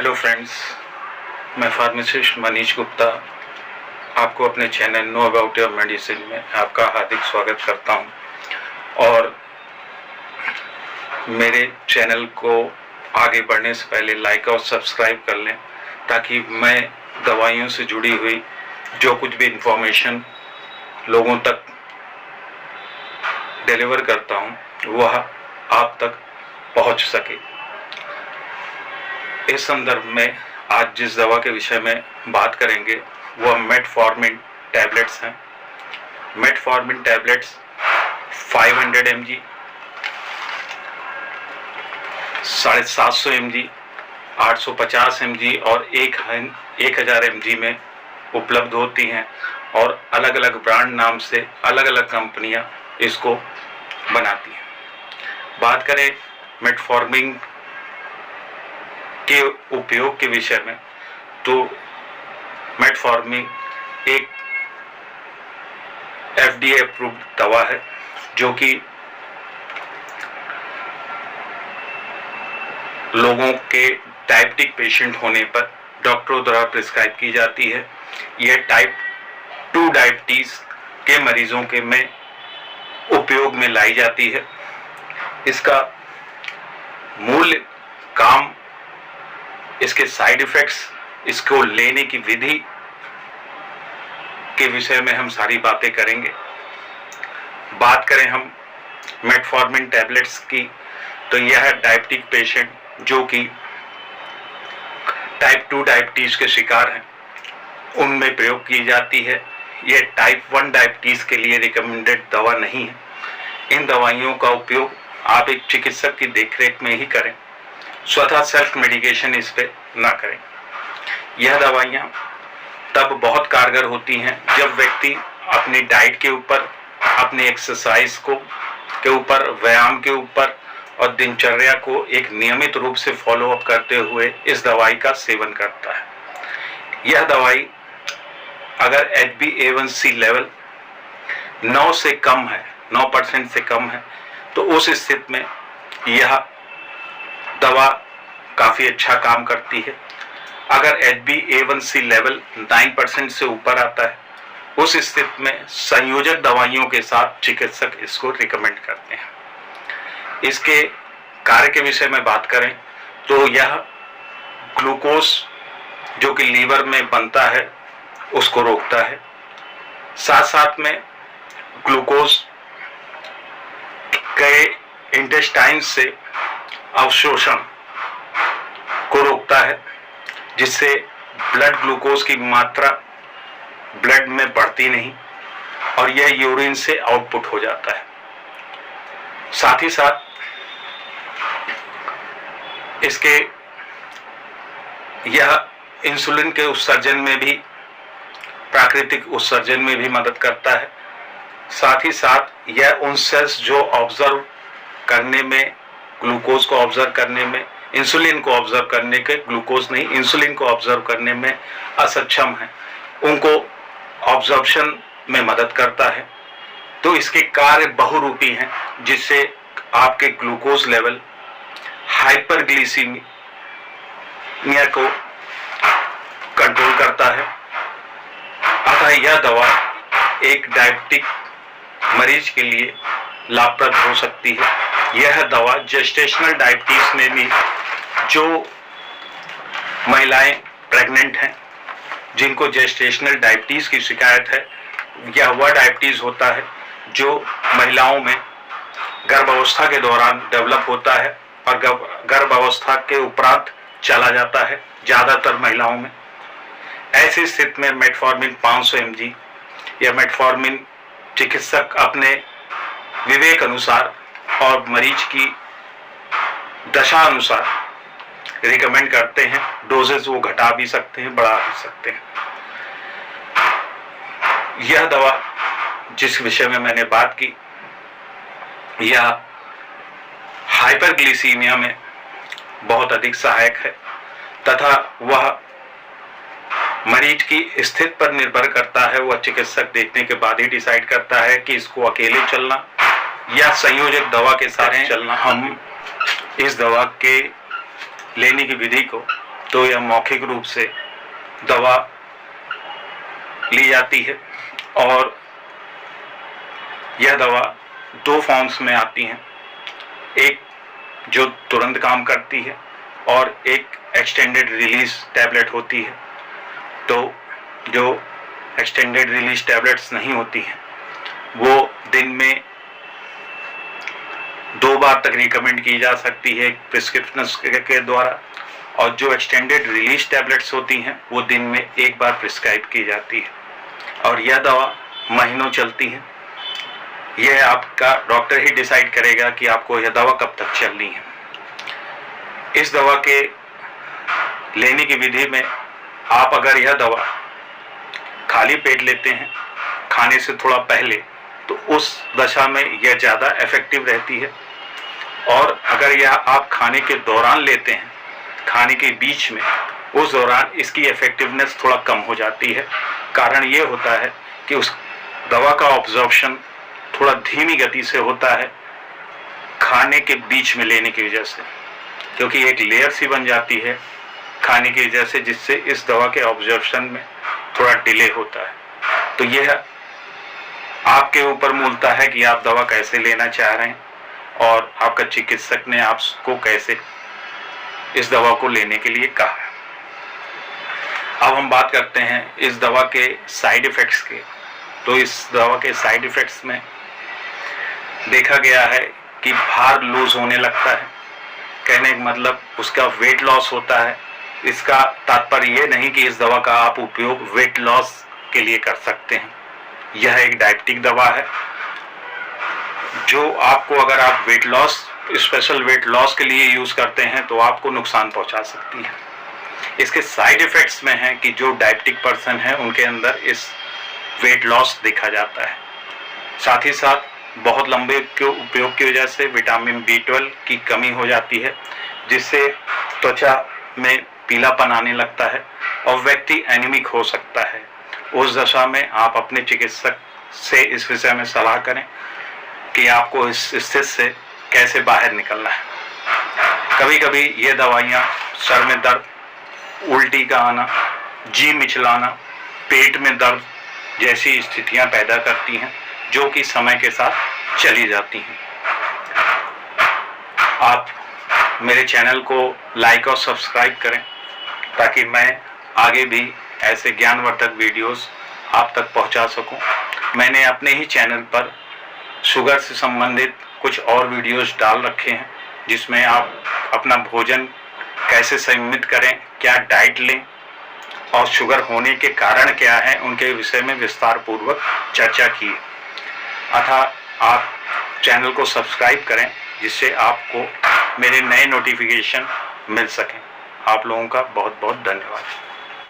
Hello friends, मैं pharmacist Manish Gupta आपको अपने channel know about your medicine में आपका हार्दिक स्वागत करता हूं। और मेरे चैनल को आगे बढ़ने से पहले लाइक और सब्सक्राइब कर लें, ताकि मैं दवाइयों से जुड़ी हुई जो कुछ भी इंफॉर्मेशन लोगों तक डिलीवर करता हूं वह आप तक पहुंच सके। इस संदर्भ में आज जिस दवा के विषय में बात करेंगे वह मेटफॉर्मिन टैबलेट्स हैं। Metformin tablets 500 mg, 750 mg, 850 mg और 1000 mg में उपलब्ध होती हैं और अलग अलग ब्रांड नाम से अलग अलग कंपनियां इसको बनाती हैं। बात करें मेटफॉर्मिन के उपयोग के विषय में, तो मेटफॉर्मिन एक FDA अप्रूव्ड दवा है जो कि लोगों के डायबिटिक पेशेंट होने पर डॉक्टरों द्वारा प्रिस्क्राइब की जाती है। यह टाइप 2 डायबिटीज के मरीजों के में उपयोग में लाई जाती है। इसका मूल काम, इसके साइड इफेक्ट्स, इसको लेने की विधि के विषय में हम सारी बातें करेंगे। बात करें हम मेटफॉर्मिन टैबलेट्स की, तो यह डायबिटिक पेशेंट जो कि टाइप 2 डायबिटीज के शिकार हैं उनमें प्रयोग की जाती है। यह टाइप 1 डायबिटीज के लिए रिकमेंडेड दवा नहीं है। इन दवाइयों का उपयोग आप एक चिकित्सक की देखरेख में ही करें, स्वतः सेल्फ मेडिकेशन इस पे ना करें। यह दवाइयाँ तब बहुत कारगर होती हैं जब व्यक्ति अपनी डाइट के ऊपर, अपनी एक्सरसाइज के ऊपर, व्यायाम के ऊपर और दिनचर्या को एक नियमित रूप से फॉलो अप करते हुए इस दवाई का सेवन करता है। यह दवाई अगर HbA1c लेवल 9 से कम है, 9% से कम है, तो उस स्थिति में यह दवा काफ़ी अच्छा काम करती है। अगर HbA1c लेवल 9% से ऊपर आता है, उस स्थिति में संयोजक दवाइयों के साथ चिकित्सक इसको रिकमेंड करते हैं। इसके कार्य के विषय में बात करें तो यह ग्लूकोज जो कि लीवर में बनता है उसको रोकता है, साथ साथ में ग्लूकोज के इंटेस्टाइन से अवशोषण को रोकता है, जिससे ब्लड ग्लूकोज की मात्रा ब्लड में बढ़ती नहीं और यह यूरिन से आउटपुट हो जाता है। साथ ही साथ इसके यह इंसुलिन के उत्सर्जन में भी, प्राकृतिक उत्सर्जन में भी मदद करता है। साथ ही साथ यह उन सेल्स जो ऑब्जर्व करने में, ग्लूकोज को ऑब्जर्व करने में, इंसुलिन को ऑब्जर्व करने के, ग्लूकोज नहीं इंसुलिन को ऑब्जर्व करने में असक्षम है, उनको ऑब्जर्प्शन में मदद करता है। तो इसके कार्य बहुरूपी हैं, जिससे आपके ग्लूकोज लेवल, हाइपरग्लिसीमिया को कंट्रोल करता है। अतः यह दवा एक डायबिटिक मरीज के लिए लाभप्रद हो सकती है। यह दवा जेस्टेशनल डायबिटीज में भी, जो महिलाएं प्रेग्नेंट हैं जिनको जेस्टेशनल डायबिटीज की शिकायत है, यह वह डायबिटीज होता है जो महिलाओं में गर्भावस्था के दौरान डेवलप होता है और गर्भावस्था के उपरांत चला जाता है ज़्यादातर महिलाओं में। ऐसी स्थिति में मेटफॉर्मिन 500 mg या मेटफॉर्मिन चिकित्सक अपने विवेक अनुसार और मरीज की दशा अनुसार रिकमेंड करते हैं। डोजेज वो घटा भी सकते हैं, बढ़ा भी सकते हैं। यह दवा जिस विषय में मैंने बात की, यह हाइपरग्लिसीमिया में बहुत अधिक सहायक है तथा वह मरीज की स्थिति पर निर्भर करता है। वह चिकित्सक देखने के बाद ही डिसाइड करता है कि इसको अकेले चलना या संयोजक दवा के साथ चलना। हम इस दवा के लेने की विधि को तो यह मौखिक रूप से दवा ली जाती है और यह दवा 2 फॉर्म्स में आती हैं, एक जो तुरंत काम करती है और एक एक्सटेंडेड रिलीज टैबलेट होती है। तो जो एक्सटेंडेड रिलीज टैबलेट्स नहीं होती हैं वो दिन में 2 बार तक रिकमेंड की जा सकती है प्रिस्क्रिप्शन के द्वारा, और जो एक्सटेंडेड रिलीज टैबलेट्स होती हैं वो दिन में 1 बार प्रिस्क्राइब की जाती है और यह दवा महीनों चलती है। यह आपका डॉक्टर ही डिसाइड करेगा कि आपको यह दवा कब तक चलनी है। इस दवा के लेने की विधि में आप अगर यह दवा खाली पेट लेते हैं खाने से थोड़ा पहले तो उस दशा में यह ज़्यादा इफेक्टिव रहती है, और अगर यह आप खाने के दौरान लेते हैं, खाने के बीच में, उस दौरान इसकी इफेक्टिवनेस थोड़ा कम हो जाती है। कारण ये होता है कि उस दवा का ऑब्जॉर्प्शन थोड़ा धीमी गति से होता है खाने के बीच में लेने की वजह से, क्योंकि एक लेयर सी बन जाती है खाने की वजह से, जिससे इस दवा के ऑब्जॉर्प्शन में थोड़ा डिले होता है। तो यह आपके ऊपर मूलता है कि आप दवा कैसे लेना चाह रहे हैं और आपका चिकित्सक ने आपको कैसे इस दवा को लेने के लिए कहा है। अब हम बात करते हैं इस दवा के साइड इफ़ेक्ट्स के। तो इस दवा के साइड इफ़ेक्ट्स में देखा गया है कि भार लूज होने लगता है, कहने का मतलब उसका वेट लॉस होता है। इसका तात्पर्य ये नहीं कि इस दवा का आप उपयोग वेट लॉस के लिए कर सकते हैं। यह एक डायबिटिक दवा है जो आपको, अगर आप weight loss, special weight loss के लिए यूज़ करते हैं तो आपको नुकसान पहुंचा सकती है। इसके साइड इफ़ेक्ट्स में है कि जो डायबिटिक पर्सन है उनके अंदर इस वेट लॉस देखा जाता है। साथ ही साथ बहुत लंबे उपयोग की वजह से विटामिन B12 की कमी हो जाती है, जिससे त्वचा में पीलापन आने लगता है और व्यक्ति एनीमिक हो सकता है। उस दशा में आप अपने चिकित्सक से इस विषय में सलाह करें कि आपको इस स्थिति से कैसे बाहर निकलना है। कभी कभी ये दवाइयाँ सर में दर्द, उल्टी का आना, जी मिचलाना, पेट में दर्द जैसी स्थितियां पैदा करती हैं, जो कि समय के साथ चली जाती हैं। आप मेरे चैनल को लाइक और सब्सक्राइब करें ताकि मैं आगे भी ऐसे ज्ञानवर्धक वीडियोस आप तक पहुंचा सकूं। मैंने अपने ही चैनल पर शुगर से संबंधित कुछ और वीडियोस डाल रखे हैं, जिसमें आप अपना भोजन कैसे संयमित करें, क्या डाइट लें और शुगर होने के कारण क्या है, उनके विषय में विस्तार पूर्वक चर्चा की है। अतः आप चैनल को सब्सक्राइब करें जिससे आपको मेरे नए नोटिफिकेशन मिल सकें। आप लोगों का बहुत बहुत धन्यवाद।